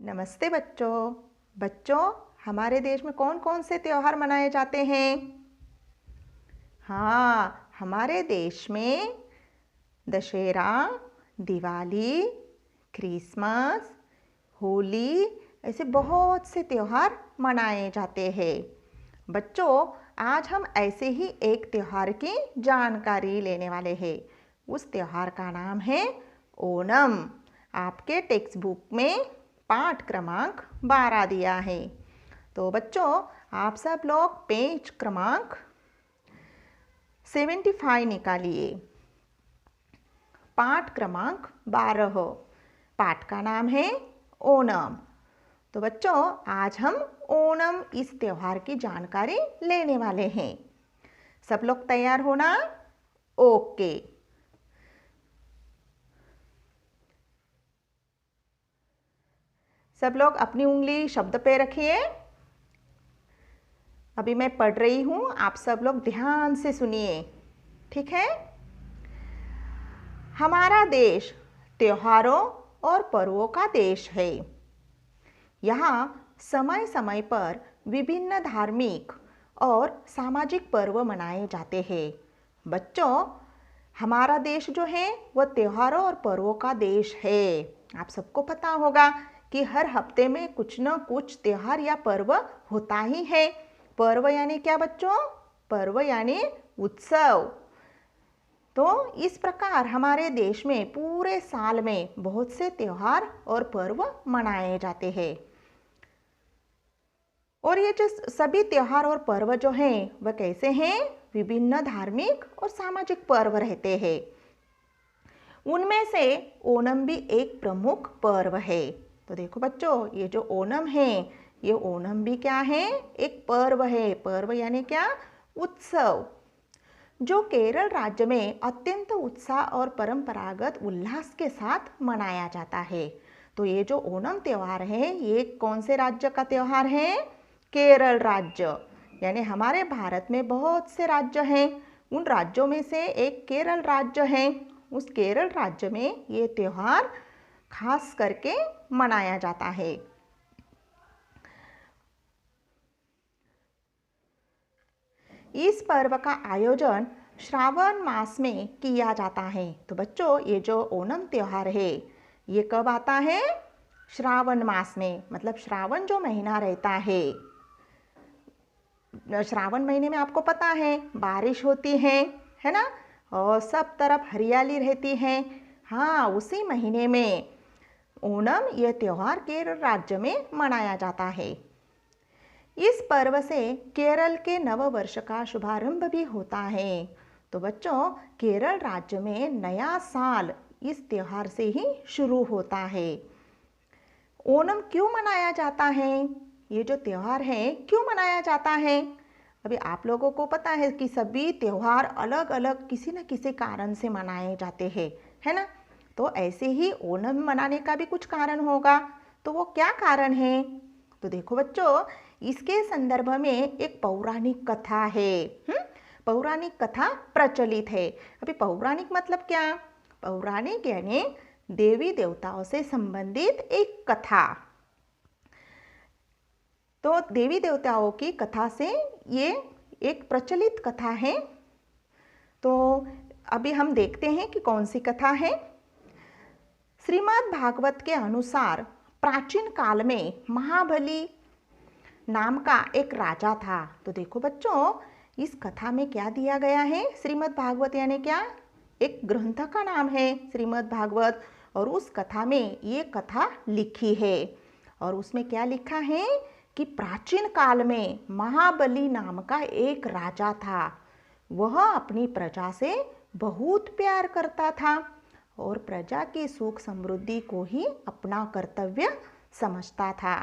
नमस्ते बच्चों। बच्चों, हमारे देश में कौन कौन से त्योहार मनाए जाते हैं? हाँ, हमारे देश में दशहरा, दिवाली, क्रिसमस, होली ऐसे बहुत से त्योहार मनाए जाते हैं। बच्चों, आज हम ऐसे ही एक त्योहार की जानकारी लेने वाले हैं। उस त्योहार का नाम है ओणम। आपके टेक्स्ट बुक में पाठ क्रमांक 12 दिया है। तो बच्चों, आप सब लोग पेज क्रमांक 75 निकालिए। पाठ क्रमांक 12। पाठ का नाम है ओणम। तो बच्चों, आज हम ओणम इस त्योहार की जानकारी लेने वाले हैं। सब लोग तैयार हो ना? ओके। सब लोग अपनी उंगली शब्द पे रखिए। अभी मैं पढ़ रही हूँ, आप सब लोग ध्यान से सुनिए, ठीक है? हमारा देश त्योहारों और पर्वों का देश है। यहाँ समय समय पर विभिन्न धार्मिक और सामाजिक पर्व मनाए जाते हैं। बच्चों, हमारा देश जो है वह त्योहारों और पर्वों का देश है। आप सबको पता होगा कि हर हफ्ते में कुछ न कुछ त्योहार या पर्व होता ही है। पर्व यानी क्या बच्चों? पर्व यानी उत्सव। तो इस प्रकार हमारे देश में पूरे साल में बहुत से त्योहार और पर्व मनाए जाते हैं। और ये जो सभी त्योहार और पर्व जो हैं वह कैसे हैं? विभिन्न धार्मिक और सामाजिक पर्व रहते हैं। उनमें से ओणम भी एक प्रमुख पर्व है। तो देखो बच्चों, ये जो ओणम है, ये ओणम भी क्या है? एक पर्व है। पर्व यानी क्या? उत्सव, जो केरल राज्य में अत्यंत उत्साह और परंपरागत उल्लास के साथ मनाया जाता है। तो ये जो ओणम त्योहार है, ये कौन से राज्य का त्योहार है? केरल राज्य। यानी हमारे भारत में बहुत से राज्य हैं, उन राज्यों में से एक केरल राज्य है। उस केरल राज्य में ये त्योहार खास करके मनाया जाता है। इस पर्व का आयोजन श्रावण मास में किया जाता है। तो बच्चों, ये जो ओणम त्योहार है, ये कब आता है? श्रावण मास में, मतलब श्रावण जो महीना रहता है। श्रावण महीने में आपको पता है बारिश होती है ना? और सब तरफ हरियाली रहती है। हाँ, उसी महीने में ओणम यह त्योहार केरल राज्य में मनाया जाता है। इस पर्व से केरल के नव वर्ष का शुभारंभ भी होता है। तो बच्चों, केरल राज्य में नया साल इस त्योहार से ही शुरू होता है। ओणम क्यों मनाया जाता है? ये जो त्योहार है क्यों मनाया जाता है? अभी आप लोगों को पता है कि सभी त्योहार अलग अलग किसी न किसी कारण से मनाए जाते हैं, है ना? तो ऐसे ही ओणम मनाने का भी कुछ कारण होगा। तो वो क्या कारण है? तो देखो बच्चों, इसके संदर्भ में एक पौराणिक कथा है। पौराणिक कथा प्रचलित है। अभी पौराणिक मतलब क्या? पौराणिक यानी देवी देवताओं से संबंधित एक कथा। तो देवी देवताओं की कथा से ये एक प्रचलित कथा है। तो अभी हम देखते हैं कि कौन सी कथा है। श्रीमद् भागवत के अनुसार प्राचीन काल में महाबली नाम का एक राजा था। तो देखो बच्चों, इस कथा में क्या दिया गया है? श्रीमद् भागवत यानी क्या? एक ग्रंथ का नाम है श्रीमद् भागवत। और उस कथा में ये कथा लिखी है। और उसमें क्या लिखा है कि प्राचीन काल में महाबली नाम का एक राजा था। वह अपनी प्रजा से बहुत प्यार करता था और प्रजा की सुख समृद्धि को ही अपना कर्तव्य समझता था।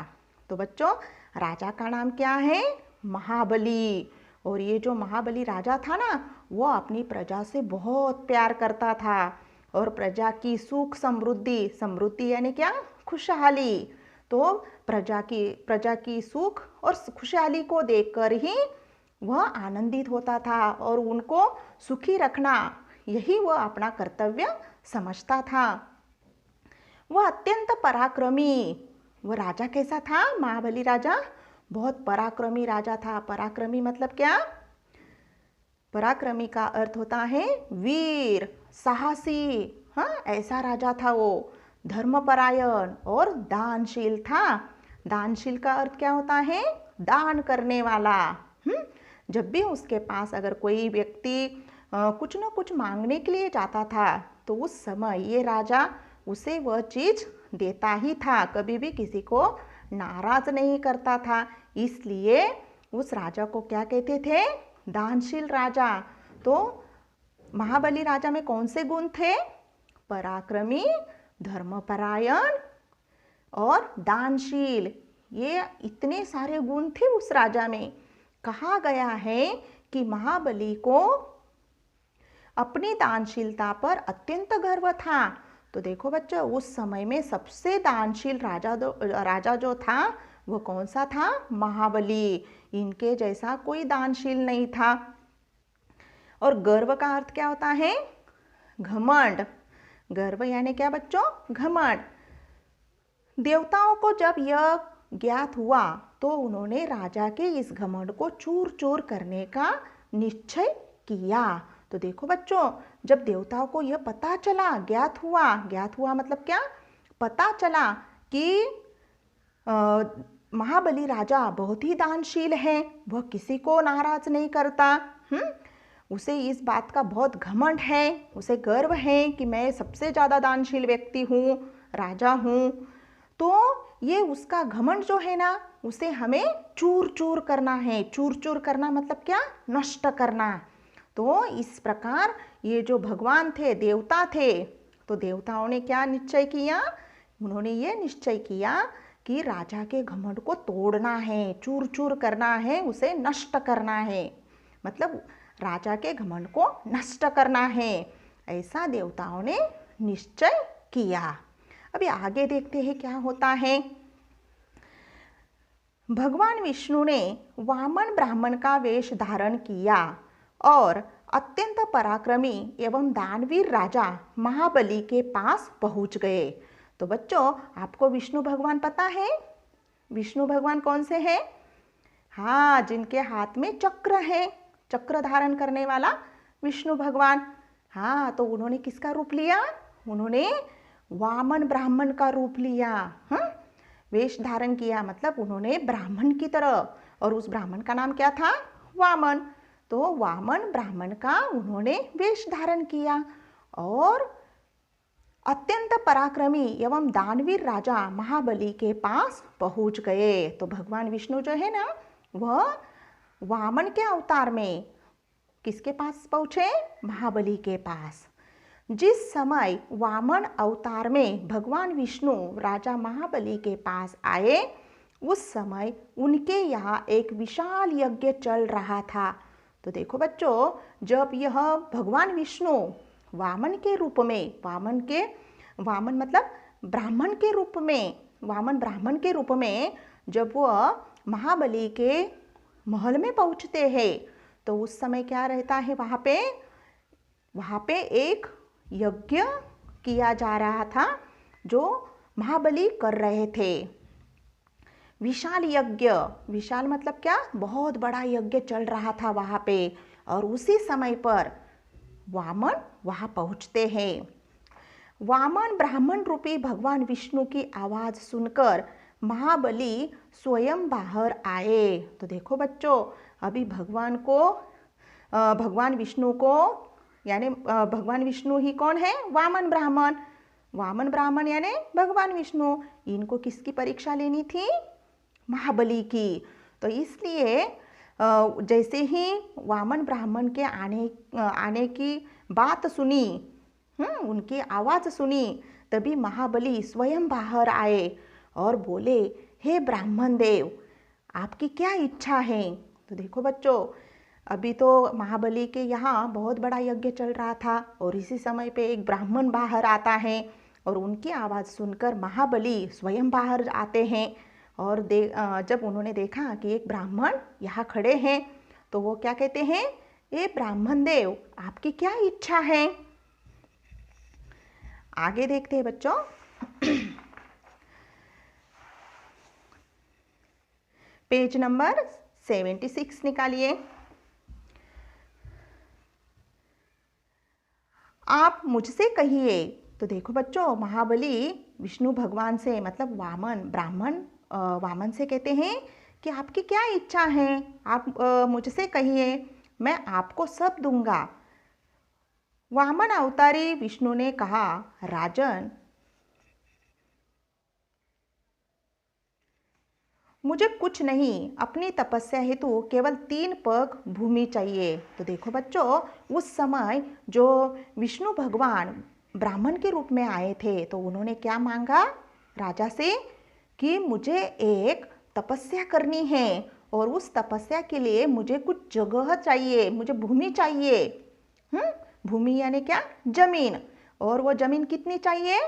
तो बच्चों, राजा का नाम क्या है? महाबली। और ये जो महाबली राजा था ना, वो अपनी प्रजा से बहुत प्यार करता था और प्रजा की सुख समृद्धि, समृद्धि यानी क्या? खुशहाली। तो प्रजा की सुख और खुशहाली को देखकर ही वह आनंदित होता था और उनको सुखी रखना, यही वह अपना कर्तव्य समझता था। वह अत्यंत पराक्रमी वो राजा कैसा था? महाबली राजा बहुत पराक्रमी राजा था। पराक्रमी मतलब क्या? पराक्रमी का अर्थ होता है वीर, साहसी। हाँ, ऐसा राजा था वो। धर्मपरायण और दानशील था। दानशील का अर्थ क्या होता है? दान करने वाला। जब भी उसके पास अगर कोई व्यक्ति कुछ न कुछ मांगने के लिए जाता था तो उस समय ये राजा उसे वह चीज़ देता ही था, कभी भी किसी को नाराज नहीं करता था। इसलिए उस राजा को क्या कहते थे? दानशील राजा। तो महाबली राजा में कौन से गुण थे? पराक्रमी, धर्मपरायण और दानशील। ये इतने सारे गुण थे उस राजा में। कहा गया है कि महाबली को अपनी दानशीलता पर अत्यंत गर्व था। तो देखो बच्चों, उस समय में सबसे दानशील राजा जो था वो कौन सा था? महाबली। इनके जैसा कोई दानशील नहीं था। और गर्व का अर्थ क्या होता है? घमंड। गर्व यानी क्या बच्चों? घमंड। देवताओं को जब यह ज्ञात हुआ तो उन्होंने राजा के इस घमंड को चूर चूर करने का निश्चय किया। तो देखो बच्चों, जब देवताओं को यह पता चला, ज्ञात हुआ मतलब क्या? पता चला कि महाबली राजा बहुत ही दानशील है, वह किसी को नाराज नहीं करता। उसे इस बात का बहुत घमंड है, उसे गर्व है कि मैं सबसे ज़्यादा दानशील व्यक्ति हूँ, राजा हूँ। तो ये उसका घमंड जो है ना, उसे हमें चूर चूर करना है। चूर चूर करना मतलब क्या? नष्ट करना। तो इस प्रकार ये जो भगवान थे, देवता थे, तो देवताओं ने क्या निश्चय किया? उन्होंने ये निश्चय किया कि राजा के घमंड को तोड़ना है, चूर चूर करना है, उसे नष्ट करना है। मतलब राजा के घमंड को नष्ट करना है, ऐसा देवताओं ने निश्चय किया। अभी आगे देखते हैं क्या होता है। भगवान विष्णु ने वामन ब्राह्मण का वेश धारण किया और अत्यंत पराक्रमी एवं दानवीर राजा महाबली के पास पहुंच गए। तो बच्चों, आपको विष्णु भगवान पता है? विष्णु भगवान कौन से हैं? हाँ, जिनके हाथ में चक्र है, चक्र धारण करने वाला विष्णु भगवान। हाँ, तो उन्होंने किसका रूप लिया? उन्होंने वामन ब्राह्मण का रूप लिया। वेश धारण किया मतलब उन्होंने ब्राह्मण की तरह, और उस ब्राह्मण का नाम क्या था? वामन। तो वामन ब्राह्मण का उन्होंने वेश धारण किया और अत्यंत पराक्रमी एवं दानवीर राजा महाबली के पास पहुंच गए। तो भगवान विष्णु जो है ना, वह वामन के अवतार में किसके पास पहुंचे? महाबली के पास। जिस समय वामन अवतार में भगवान विष्णु राजा महाबली के पास आए, उस समय उनके यहाँ एक विशाल यज्ञ चल रहा था। तो देखो बच्चों, जब यह भगवान विष्णु वामन के रूप में, वामन मतलब ब्राह्मण के रूप में, वामन ब्राह्मण के रूप में जब वह महाबली के महल में पहुँचते हैं, तो उस समय क्या रहता है? वहाँ पे एक यज्ञ किया जा रहा था जो महाबली कर रहे थे। विशाल यज्ञ, विशाल मतलब क्या? बहुत बड़ा यज्ञ चल रहा था वहाँ पे। और उसी समय पर वामन वहाँ पहुँचते हैं। वामन ब्राह्मण रूपी भगवान विष्णु की आवाज़ सुनकर महाबली स्वयं बाहर आए। तो देखो बच्चों, अभी भगवान विष्णु को, यानी भगवान विष्णु ही कौन है? वामन ब्राह्मण। वामन ब्राह्मण यानी भगवान विष्णु। इनको किसकी परीक्षा लेनी थी? महाबली की। तो इसलिए जैसे ही वामन ब्राह्मण के आने की बात सुनी, उनकी आवाज़ सुनी, तभी महाबली स्वयं बाहर आए और बोले, हे ब्राह्मण देव, आपकी क्या इच्छा है? तो देखो बच्चों, अभी तो महाबली के यहाँ बहुत बड़ा यज्ञ चल रहा था और इसी समय पे एक ब्राह्मण बाहर आता है और उनकी आवाज़ सुनकर महाबली स्वयं बाहर आते हैं। और जब उन्होंने देखा कि एक ब्राह्मण यहाँ खड़े हैं, तो वो क्या कहते हैं? ए ब्राह्मण देव, आपकी क्या इच्छा है? आगे देखते हैं बच्चों। पेज नंबर 76 निकालिए। आप मुझसे कहिए। तो देखो बच्चों, महाबली विष्णु भगवान से मतलब वामन से कहते हैं कि आपकी क्या इच्छा है, आप मुझसे कहिए, मैं आपको सब दूंगा। वामन अवतारी विष्णु ने कहा, राजन, मुझे कुछ नहीं, अपनी तपस्या हेतु केवल 3 पग भूमि चाहिए। तो देखो बच्चों, उस समय जो विष्णु भगवान ब्राह्मण के रूप में आए थे तो उन्होंने क्या मांगा राजा से कि मुझे एक तपस्या करनी है और उस तपस्या के लिए मुझे कुछ जगह चाहिए, मुझे भूमि चाहिए। भूमि यानी क्या? जमीन। और वो जमीन कितनी चाहिए?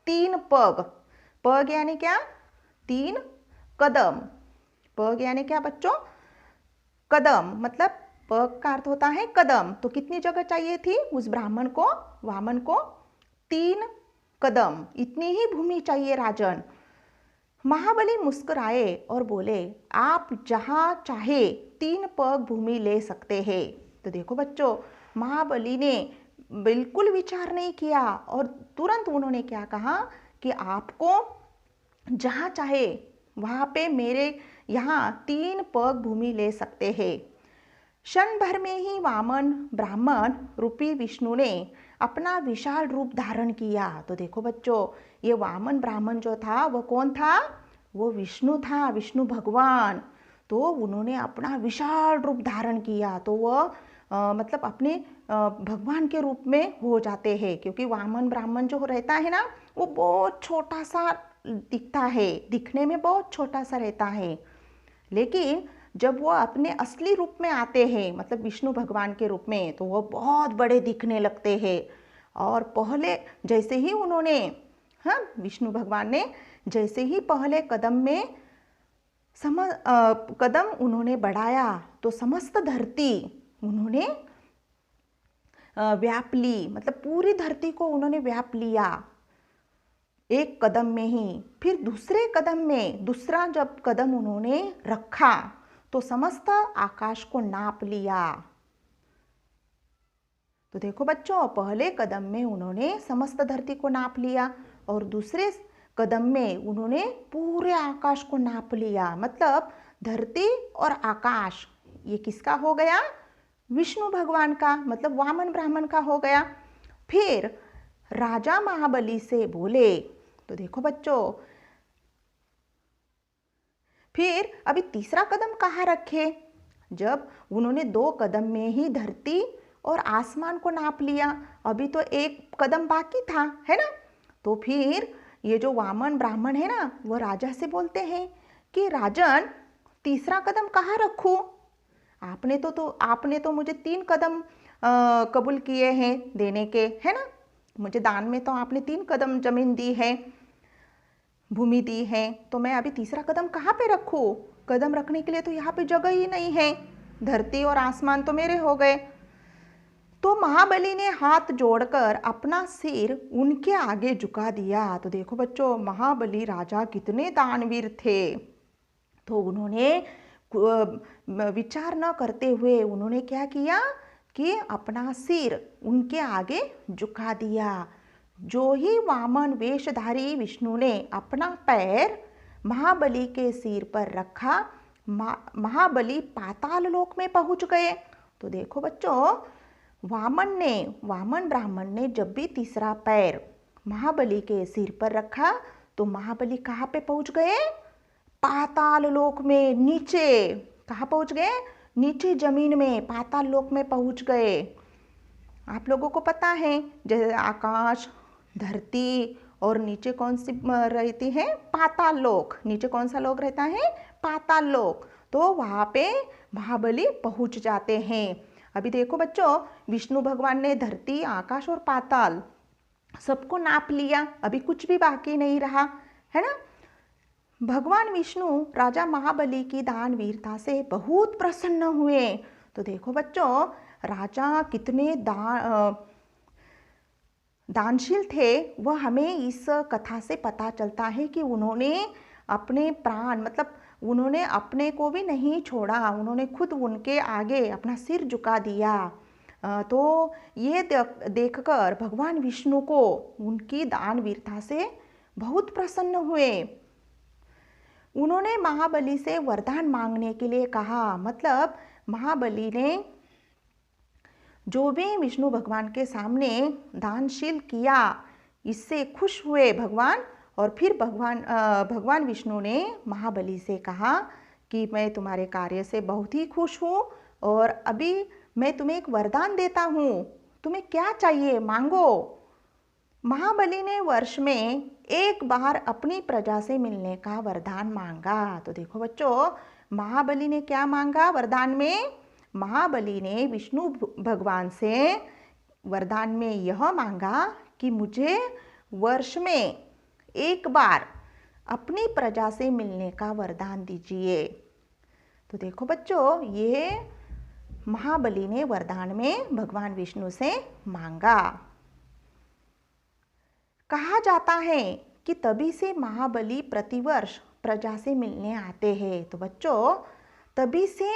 3 पग। पग यानी क्या? 3 कदम। पग यानी क्या बच्चों? कदम। मतलब पग का अर्थ होता है कदम। तो कितनी जगह चाहिए थी उस ब्राह्मण को, वामन को? 3 कदम। इतनी ही भूमि चाहिए राजन। महाबली मुस्कुराए और बोले, आप जहां चाहे 3 पग भूमि ले सकते हैं। तो देखो बच्चों, महाबली ने बिल्कुल विचार नहीं किया और तुरंत उन्होंने क्या कहा कि आपको जहां चाहे वहां पे मेरे यहाँ 3 पग भूमि ले सकते हैं। क्षण भर में ही वामन ब्राह्मण रूपी विष्णु ने अपना विशाल रूप धारण किया। तो देखो बच्चों, ये वामन ब्राह्मण जो था वो कौन था? वो विष्णु था, विष्णु भगवान। तो उन्होंने अपना विशाल रूप धारण किया। तो वह मतलब अपने भगवान के रूप में हो जाते हैं, क्योंकि वामन ब्राह्मण जो रहता है ना, वो बहुत छोटा सा दिखता है, दिखने में बहुत छोटा सा रहता है, लेकिन जब वो अपने असली रूप में आते हैं, मतलब विष्णु भगवान के रूप में, तो वो बहुत बड़े दिखने लगते हैं। और पहले जैसे ही उन्होंने विष्णु भगवान ने जैसे ही पहले कदम उन्होंने बढ़ाया तो समस्त धरती उन्होंने व्याप ली, मतलब पूरी धरती को उन्होंने व्याप लिया एक कदम में ही। फिर दूसरे कदम में दूसरा जब कदम उन्होंने रखा तो समस्त आकाश को नाप लिया। तो देखो बच्चों, पहले कदम में उन्होंने समस्त धरती को नाप लिया और दूसरे कदम में उन्होंने पूरे आकाश को नाप लिया। मतलब धरती और आकाश ये किसका हो गया? विष्णु भगवान का, मतलब वामन ब्राह्मण का हो गया। फिर राजा महाबली से बोले, तो देखो बच्चों, फिर अभी तीसरा कदम कहाँ रखे? जब उन्होंने 2 कदम में ही धरती और आसमान को नाप लिया, अभी तो एक कदम बाकी था, है ना? तो फिर ये जो वामन ब्राह्मण है ना, वो राजा से बोलते हैं कि राजन, तीसरा कदम कहाँ रखूं? आपने तो मुझे 3 कदम कबूल किए हैं देने के, है ना? मुझे दान में तो आपने 3 कदम जमीन दी है, भूमि दी है, तो मैं अभी तीसरा कदम कहाँ पे रखूं? कदम रखने के लिए तो यहाँ पे जगह ही नहीं है, धरती और आसमान तो मेरे हो गए। तो महाबली ने हाथ जोड़कर अपना सिर उनके आगे झुका दिया। तो देखो बच्चों, महाबली राजा कितने दानवीर थे। तो उन्होंने विचार न करते हुए उन्होंने क्या किया कि अपना सिर उनके आगे झुका दिया। जो ही वामन वेशधारी विष्णु ने अपना पैर महाबली के सिर पर रखा, महाबली पाताल लोक में पहुंच गए। तो देखो बच्चों, वामन ब्राह्मण ने जब भी तीसरा पैर महाबली के सिर पर रखा तो महाबली कहाँ पे पहुंच गए? पाताल लोक में, नीचे। कहाँ पहुंच गए? नीचे जमीन में, पाताल लोक में पहुंच गए। आप लोगों को पता है, जैसे आकाश, धरती और नीचे कौन सी रहती है? पाताल लोक। नीचे कौन सा लोक रहता है? पाताल लोक। तो वहाँ पे महाबली पहुंच जाते हैं। अभी देखो बच्चों, विष्णु भगवान ने धरती, आकाश और पाताल सबको नाप लिया, अभी कुछ भी बाकी नहीं रहा, है ना? भगवान विष्णु राजा महाबली की दानवीरता से बहुत प्रसन्न हुए। तो देखो बच्चों, राजा कितने दानशील थे वह हमें इस कथा से पता चलता है कि उन्होंने अपने प्राण, मतलब उन्होंने अपने को भी नहीं छोड़ा, उन्होंने खुद उनके आगे अपना सिर झुका दिया। तो ये देखकर भगवान विष्णु को उनकी दानवीरता से बहुत प्रसन्न हुए। उन्होंने महाबली से वरदान मांगने के लिए कहा। मतलब महाबली ने जो भी विष्णु भगवान के सामने दानशील किया, इससे खुश हुए भगवान। और फिर भगवान विष्णु ने महाबली से कहा कि मैं तुम्हारे कार्य से बहुत ही खुश हूँ और अभी मैं तुम्हें एक वरदान देता हूँ, तुम्हें क्या चाहिए मांगो। महाबली ने वर्ष में एक बार अपनी प्रजा से मिलने का वरदान मांगा। तो देखो बच्चों, महाबली ने क्या मांगा वरदान में? महाबली ने विष्णु भगवान से वरदान में यह मांगा कि मुझे वर्ष में एक बार अपनी प्रजा से मिलने का वरदान दीजिए। तो देखो बच्चों, ये महाबली ने वरदान में भगवान विष्णु से मांगा। कहा जाता है कि तभी से महाबली प्रतिवर्ष प्रजा से मिलने आते हैं। तो बच्चों, तभी से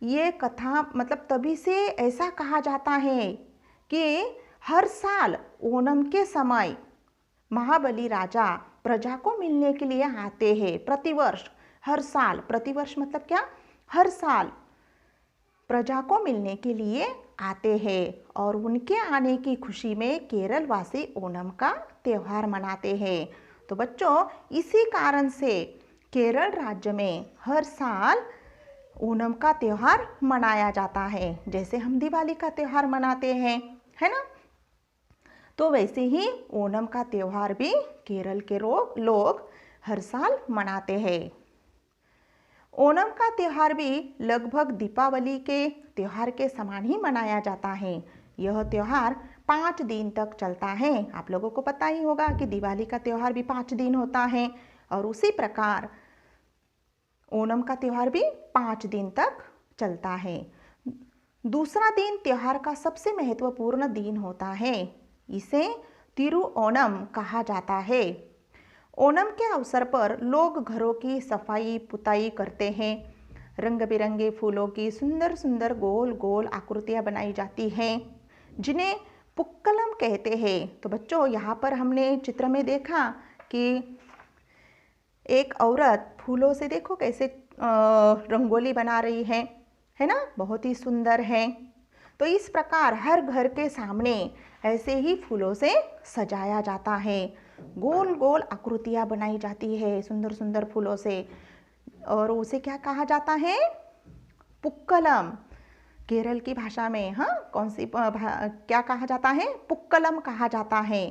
ये कथा, मतलब तभी से ऐसा कहा जाता है कि हर साल ओणम के समय महाबली राजा प्रजा को मिलने के लिए आते हैं। प्रतिवर्ष, हर साल, प्रतिवर्ष मतलब क्या? हर साल प्रजा को मिलने के लिए आते हैं और उनके आने की खुशी में केरल वासी ओणम का त्यौहार मनाते हैं। तो बच्चों, इसी कारण से केरल राज्य में हर साल ओणम का त्यौहार मनाया जाता है, जैसे हम दिवाली का त्यौहार मनाते हैं, है ना। तो वैसे ही ओणम का त्यौहार भी केरल के लोग हर साल मनाते हैं। ओणम का त्यौहार भी लगभग दीपावली के त्यौहार के समान ही मनाया जाता है। यह त्यौहार 5 दिन तक चलता है। आप लोगों को पता ही होगा कि दिवाली का त्यौहार भी 5 दिन होता है और उसी प्रकार ओणम का त्यौहार भी 5 दिन तक चलता है। दूसरा दिन त्यौहार का सबसे महत्वपूर्ण दिन होता है। इसे तिरुओणम कहा जाता है। ओणम के अवसर पर लोग घरों की सफाई पुताई करते हैं। रंग बिरंगे फूलों की सुंदर सुंदर गोल गोल आकृतियां बनाई जाती हैं, जिन्हें पुक्कलम कहते हैं। तो बच्चों, यहाँ पर हमने चित्र में देखा कि एक औरत फूलों से देखो कैसे रंगोली बना रही है ना, बहुत ही सुंदर है। तो इस प्रकार हर घर के सामने ऐसे ही फूलों से सजाया जाता है। गोल गोल आकृतियां बनाई जाती है सुंदर सुंदर फूलों से, और उसे क्या कहा जाता है? पुक्कलम। केरल की भाषा में कौन सी क्या कहा जाता है? पुक्कलम कहा जाता है।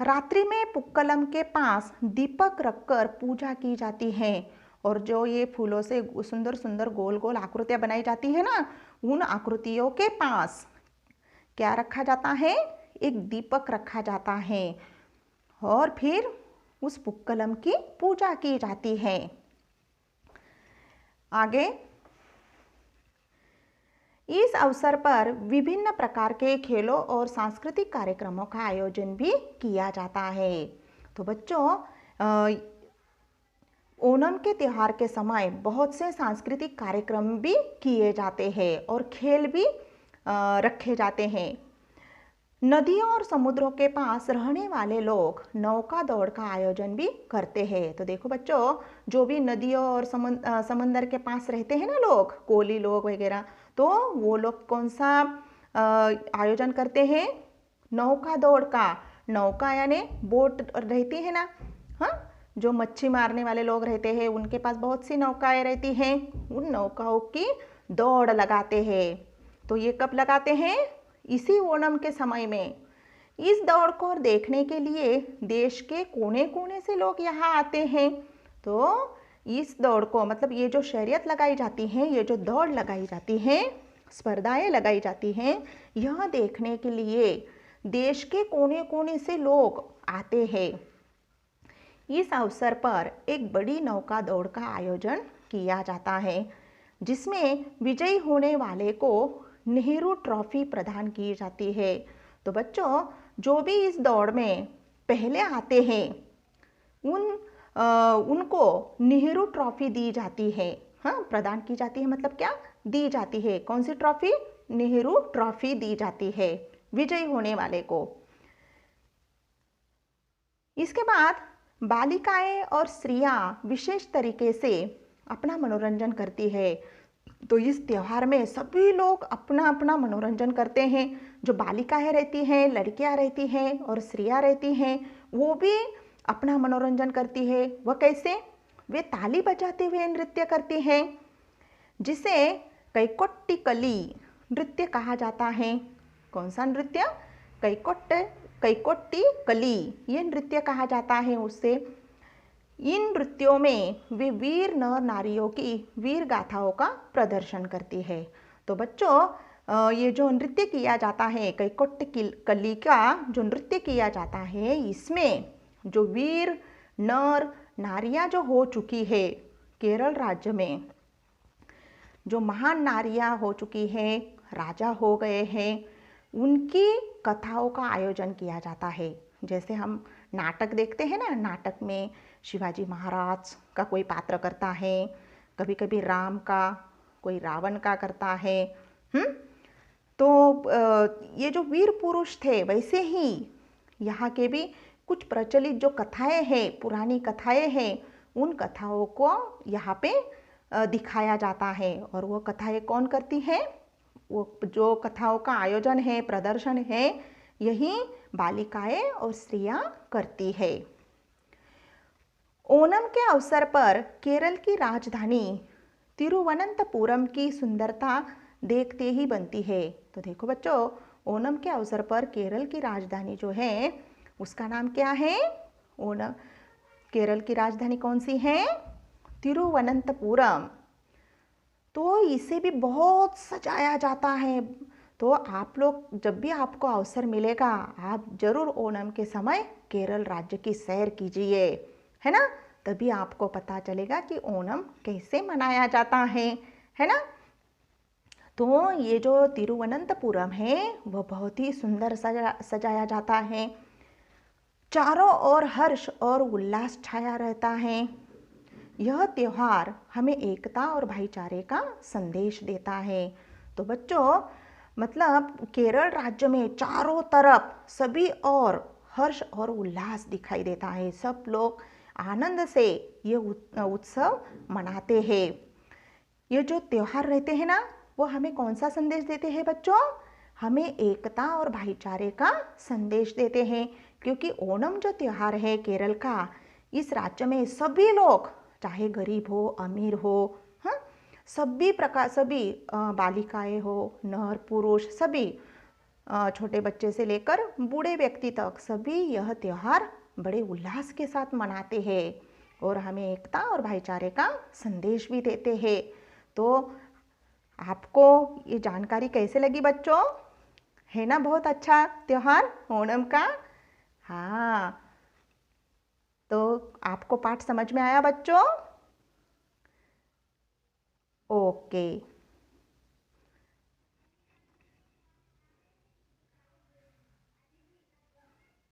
रात्रि में पुक्कलम के पास दीपक रखकर पूजा की जाती है, और जो ये फूलों से सुंदर सुंदर गोल गोल आकृतियां बनाई जाती है ना, उन आकृतियों के पास क्या रखा जाता है? एक दीपक रखा जाता है और फिर उस पुक्कलम की पूजा की जाती है। आगे, इस अवसर पर विभिन्न प्रकार के खेलों और सांस्कृतिक कार्यक्रमों का आयोजन भी किया जाता है। तो बच्चों, ओणम के त्यौहार के समय बहुत से सांस्कृतिक कार्यक्रम भी किए जाते हैं और खेल भी रखे जाते हैं। नदियों और समुद्रों के पास रहने वाले लोग नौका दौड़ का आयोजन भी करते हैं। तो देखो बच्चों, जो भी नदियों और समंदर के पास रहते हैं ना लोग, कोली लोग वगैरह, तो वो लोग कौन सा आयोजन करते हैं? नौका दौड़ का। नौका यानी बोट रहती है ना, जो मच्छी मारने वाले लोग रहते हैं उनके पास बहुत सी नौकाएं रहती हैं, उन नौकाओं की दौड़ लगाते हैं। तो ये कब लगाते हैं? इसी ओणम के समय में। इस दौड़ को देखने के लिए देश के कोने कोने से लोग यहाँ आते हैं। तो इस दौड़ को, मतलब ये जो शर्यत लगाई जाती है, ये जो दौड़ लगाई जाती है, स्पर्धाएं लगाई जाती हैं, यह देखने के लिए देश के कोने कोने से लोग आते हैं। इस अवसर पर एक बड़ी नौका दौड़ का आयोजन किया जाता है, जिसमें विजयी होने वाले को नेहरू ट्रॉफी प्रदान की जाती है। तो बच्चों, जो भी इस दौड़ में पहले आते हैं, उन उनको नेहरू ट्रॉफी दी जाती है। हाँ, प्रदान की जाती है मतलब क्या, दी जाती है। कौन सी ट्रॉफी, नेहरू ट्रॉफी दी जाती है विजयी होने वाले को। इसके बाद बालिकाएं और स्त्रियां विशेष तरीके से अपना मनोरंजन करती है। तो इस त्योहार में सभी लोग अपना अपना मनोरंजन करते हैं। जो बालिकाएं रहती हैं, लड़कियां रहती हैं और स्त्रियां रहती हैं, वो भी अपना मनोरंजन करती है। वह कैसे, वे ताली बजाते हुए नृत्य करती हैं, जिसे कैकोट्टिकली नृत्य कहा जाता है। कौन सा नृत्य, कैकोट्टिकली, ये नृत्य कहा जाता है उससे। इन नृत्यों में वे वीर नर नारियों की वीर गाथाओं का प्रदर्शन करती है। तो बच्चों, ये जो नृत्य किया जाता है, कैकोट्टिकली का जो नृत्य किया जाता है, इसमें जो वीर नर नारियां जो हो चुकी है केरल राज्य में, जो महान नारियां हो चुकी हैं, राजा हो गए हैं, उनकी कथाओं का आयोजन किया जाता है। जैसे हम नाटक देखते हैं ना, नाटक में शिवाजी महाराज का कोई पात्र करता है, कभी कभी राम का, कोई रावण का करता है। तो ये जो वीर पुरुष थे, वैसे ही यहाँ के भी कुछ प्रचलित जो कथाएं हैं, पुरानी कथाएं हैं, उन कथाओं को यहाँ पे दिखाया जाता है। और वो कथाएं कौन करती हैं, वो जो कथाओं का आयोजन है, प्रदर्शन है, यही बालिकाएं और स्त्रियां करती है। ओणम के अवसर पर केरल की राजधानी तिरुवनंतपुरम की सुंदरता देखते ही बनती है। तो देखो बच्चों, ओणम के अवसर पर केरल की राजधानी जो है उसका नाम क्या है, ओणम, केरल की राजधानी कौन सी है, तिरुवनंतपुरम। तो इसे भी बहुत सजाया जाता है। तो आप लोग जब भी आपको अवसर मिलेगा, आप जरूर ओणम के समय केरल राज्य की सैर कीजिए, है ना। तभी आपको पता चलेगा कि ओणम कैसे मनाया जाता है ना। तो ये जो तिरुवनंतपुरम है वह बहुत ही सुंदर सजाया जाता है। चारों ओर हर्ष और उल्लास छाया रहता है। यह त्योहार हमें एकता और भाईचारे का संदेश देता है। तो बच्चों, मतलब केरल राज्य में चारों तरफ सभी और हर्ष और उल्लास दिखाई देता है। सब लोग आनंद से ये उत्सव मनाते हैं। ये जो त्योहार रहते हैं ना, वो हमें कौन सा संदेश देते हैं बच्चों, हमें एकता और भाईचारे का संदेश देते हैं। क्योंकि ओणम जो त्योहार है केरल का, इस राज्य में सभी लोग, चाहे गरीब हो अमीर हो, हाँ, सभी प्रकार, सभी बालिकाएं हो, नर पुरुष, सभी छोटे बच्चे से लेकर बूढ़े व्यक्ति तक, सभी यह त्योहार बड़े उल्लास के साथ मनाते हैं और हमें एकता और भाईचारे का संदेश भी देते हैं। तो आपको ये जानकारी कैसे लगी बच्चों, है ना बहुत अच्छा त्योहार ओणम का। हाँ, तो आपको पाठ समझ में आया बच्चों। ओके।